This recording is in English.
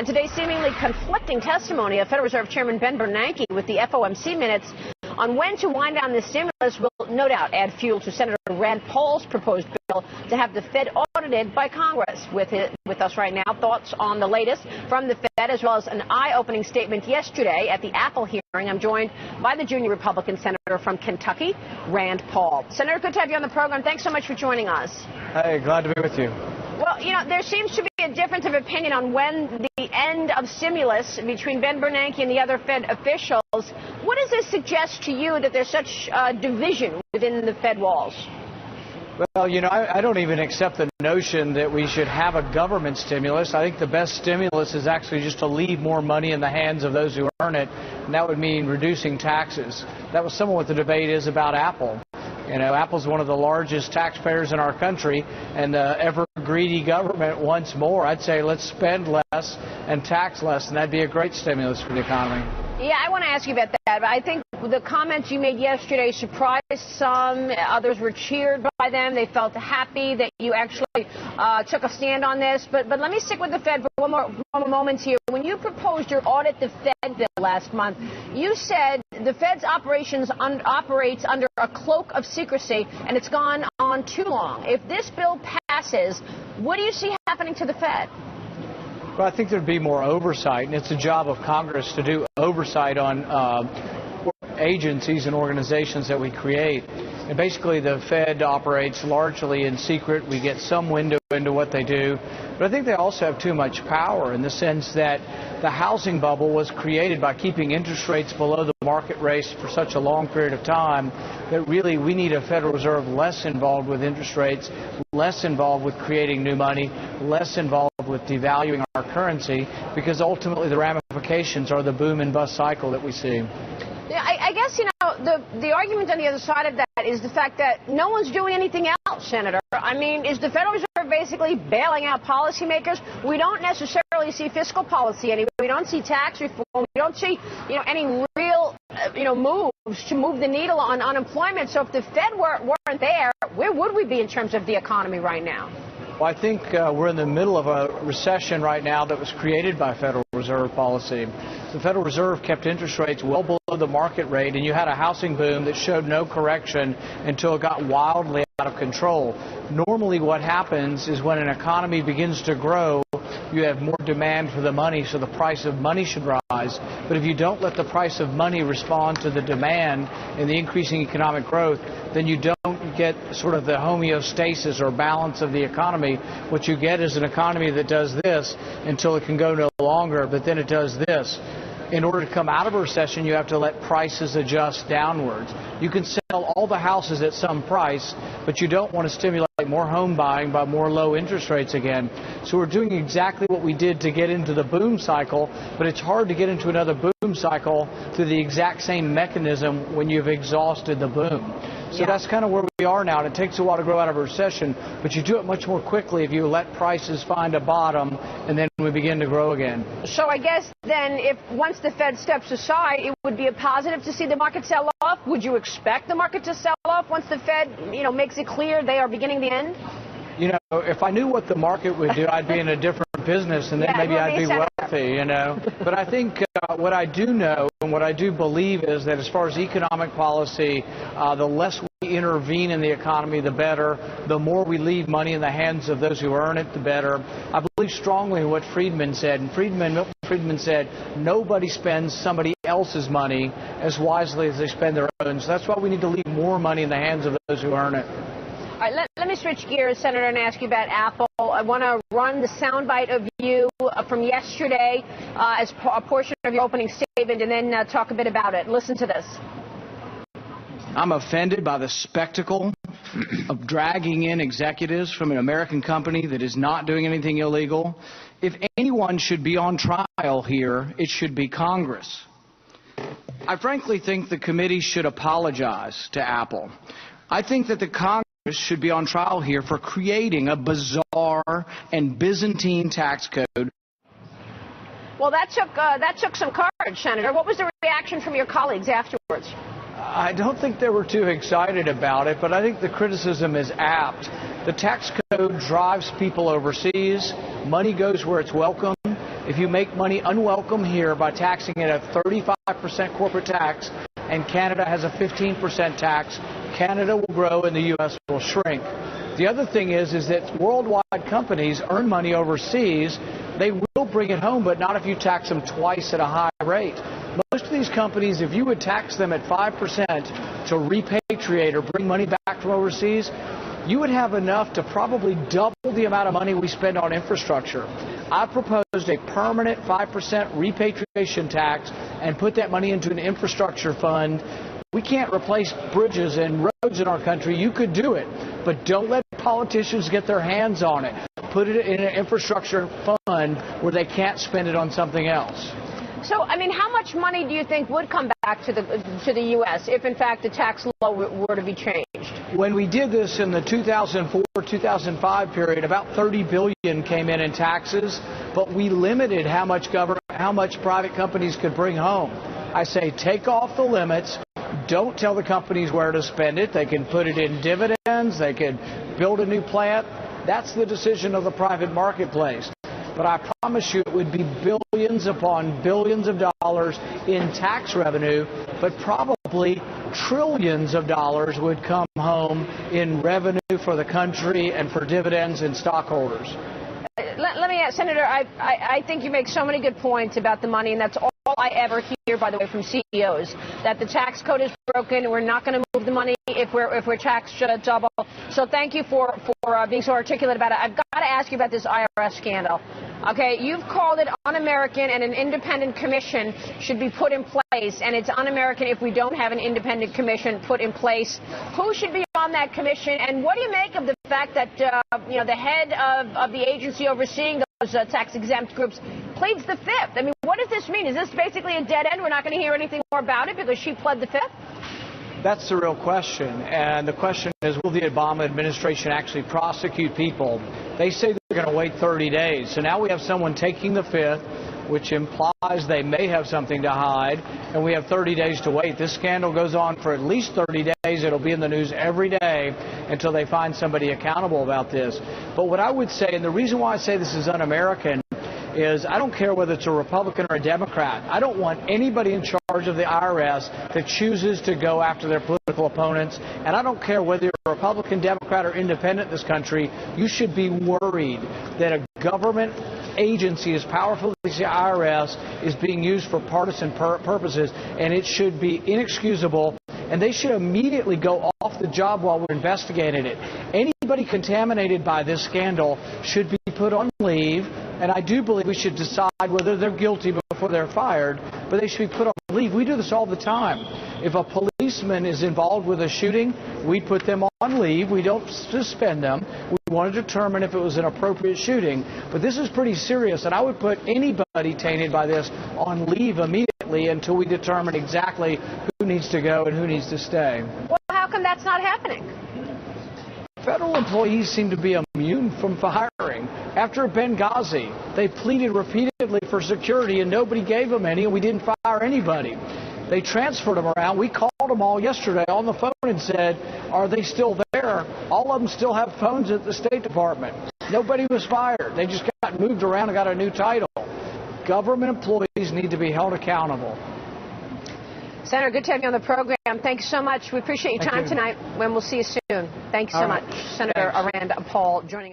And today's seemingly conflicting testimony of Federal Reserve Chairman Ben Bernanke with the FOMC minutes on when to wind down this stimulus will no doubt add fuel to Senator Rand Paul's proposed bill to have the Fed audited by Congress. With us right now, thoughts on the latest from the Fed, as well as an eye-opening statement yesterday at the Apple hearing. I'm joined by the junior Republican senator from Kentucky, Rand Paul. Senator, good to have you on the program. Thanks so much for joining us. Hey, glad to be with you. Well, you know, there seems to be a difference of opinion on when the end of stimulus between Ben Bernanke and the other Fed officials. What does this suggest to you that there's such division within the Fed walls? Well, you know, I don't even accept the notion that we should have a government stimulus. I think the best stimulus is actually just to leave more money in the hands of those who earn it, and that would mean reducing taxes. That was some of what the debate is about Apple. You know, Apple's one of the largest taxpayers in our country, and the ever-greedy government wants more. I'd say let's spend less and tax less, and that'd be a great stimulus for the economy. Yeah, I want to ask you about that, but I think the comments you made yesterday surprised some. Others were cheered by them. They felt happy that you actually took a stand on this. But let me stick with the Fed for one more moment here. When you proposed your Audit the Fed bill last month, you said the Fed's operates under a cloak of secrecy, and it's gone on too long. If this bill passes, what do you see happening to the Fed? Well, I think there'd be more oversight, and it's the job of Congress to do oversight on agencies and organizations that we create. And basically, the Fed operates largely in secret. We get some window into what they do. But I think they also have too much power in the sense that the housing bubble was created by keeping interest rates below the market rate for such a long period of time that really we need a Federal Reserve less involved with interest rates, less involved with creating new money, less involved with devaluing our currency, because ultimately the ramifications are the boom and bust cycle that we see. Yeah, I guess, you know, the argument on the other side of that is the fact that no one's doing anything else, Senator. I mean, is the Federal Reserve basically bailing out policymakers? We don't necessarily see fiscal policy anyway. We don't see tax reform. We don't see, you know, any real, moves to move the needle on unemployment. So if the Fed weren't there, where would we be in terms of the economy right now? Well, I think we're in the middle of a recession right now that was created by Federal Reserve policy. The Federal Reserve kept interest rates well below the market rate, and you had a housing boom that showed no correction until it got wildly out of control. Normally what happens is when an economy begins to grow, you have more demand for the money, so the price of money should rise. But if you don't let the price of money respond to the demand and the increasing economic growth, then you don't get sort of the homeostasis or balance of the economy. What you get is an economy that does this until it can go no longer, but then it does this. In order to come out of a recession, you have to let prices adjust downwards. You can sell all the houses at some price, but you don't want to stimulate more home buying by more low interest rates again. So we're doing exactly what we did to get into the boom cycle, but it's hard to get into another boom cycle through the exact same mechanism when you've exhausted the boom. So that's kind of where we are now, and it takes a while to grow out of a recession, but you do it much more quickly if you let prices find a bottom and then we begin to grow again. So I guess then if once the Fed steps aside, it would be a positive to see the market sell off? Would you expect the market to sell off once the Fed, makes it clear they are beginning the end? You know, if I knew what the market would do, I'd be in a different business, and then maybe I'd be wealthy, But I think what I do know and what I do believe is that as far as economic policy, the less we intervene in the economy, the better. The more we leave money in the hands of those who earn it, the better. I believe strongly in what Friedman said. And Milton Friedman said, nobody spends somebody else's money as wisely as they spend their own. So that's why we need to leave more money in the hands of those who earn it. All right, let me switch gears, Senator, and ask you about Apple. I want to run the soundbite of you from yesterday as a portion of your opening statement, and then talk a bit about it. Listen to this. I'm offended by the spectacle of dragging in executives from an American company that is not doing anything illegal. If anyone should be on trial here, it should be Congress. I frankly think the committee should apologize to Apple. I think that the Congress should be on trial here for creating a bizarre and Byzantine tax code. Well, that took some courage, Senator. What was the reaction from your colleagues afterwards? I don't think they were too excited about it, but I think the criticism is apt. The tax code drives people overseas. Money goes where it's welcome. If you make money unwelcome here by taxing it at 35% corporate tax, and Canada has a 15% tax, Canada will grow and the U.S. will shrink. The other thing is that worldwide companies earn money overseas. They will bring it home, but not if you tax them twice at a high rate. Most of these companies, if you would tax them at 5% to repatriate or bring money back from overseas, you would have enough to probably double the amount of money we spend on infrastructure. I proposed a permanent 5% repatriation tax and put that money into an infrastructure fund. We can't replace bridges and roads in our country. You could do it, but don't let politicians get their hands on it. Put it in an infrastructure fund where they can't spend it on something else. So, I mean, how much money do you think would come back to the U.S. if, in fact, the tax law were to be changed? When we did this in the 2004-2005 period, about $30 billion came in taxes, but we limited how much private companies could bring home. I say take off the limits. Don't tell the companies where to spend it. They can put it in dividends. They can build a new plant. That's the decision of the private marketplace. But I promise you it would be billions upon billions of dollars in tax revenue, but probably trillions of dollars would come home in revenue for the country and for dividends and stockholders. Let me ask, Senator, I think you make so many good points about the money, and that's all I ever hear, by the way, from CEOs, that the tax code is broken and we're not going to move the money if we're taxed double. So thank you for being so articulate about it. I've got to ask you about this IRS scandal. Okay, you've called it un-American, and an independent commission should be put in place, and it's un-American if we don't have an independent commission put in place. Who should be on that commission, and what do you make of the fact that the head of the agency overseeing those tax-exempt groups pleads the fifth? I mean, what does this mean? Is this basically a dead end? We're not going to hear anything more about it because she pled the fifth? That's the real question. And the question is, will the Obama administration actually prosecute people? They say they're going to wait 30 days. So now we have someone taking the fifth, which implies they may have something to hide, and we have 30 days to wait. This scandal goes on for at least 30 days. It'll be in the news every day until they find somebody accountable about this. But what I would say, and the reason why I say this is un-American, is I don't care whether it's a Republican or a Democrat. I don't want anybody in charge of the IRS that chooses to go after their political opponents. And I don't care whether you're a Republican, Democrat, or independent in this country. You should be worried that a government agency as powerful as the IRS is being used for partisan purposes, and it should be inexcusable. And they should immediately go off the job while we're investigating it. Anybody contaminated by this scandal should be put on leave. And I do believe we should decide whether they're guilty before they're fired, but they should be put on leave. We do this all the time. If a policeman is involved with a shooting, we put them on leave. We don't suspend them. We want to determine if it was an appropriate shooting. But this is pretty serious, and I would put anybody tainted by this on leave immediately until we determine exactly who needs to go and who needs to stay. Well, how come that's not happening? Federal employees seem to be immune from firing. After Benghazi, they pleaded repeatedly for security, and nobody gave them any, and we didn't fire anybody. They transferred them around. We called them all yesterday on the phone and said, are they still there? All of them still have phones at the State Department. Nobody was fired. They just got moved around and got a new title. Government employees need to be held accountable. Senator, good to have you on the program. Thanks so much. We appreciate your time tonight, and we'll see you soon. Thanks so much. Senator Rand Paul joining us.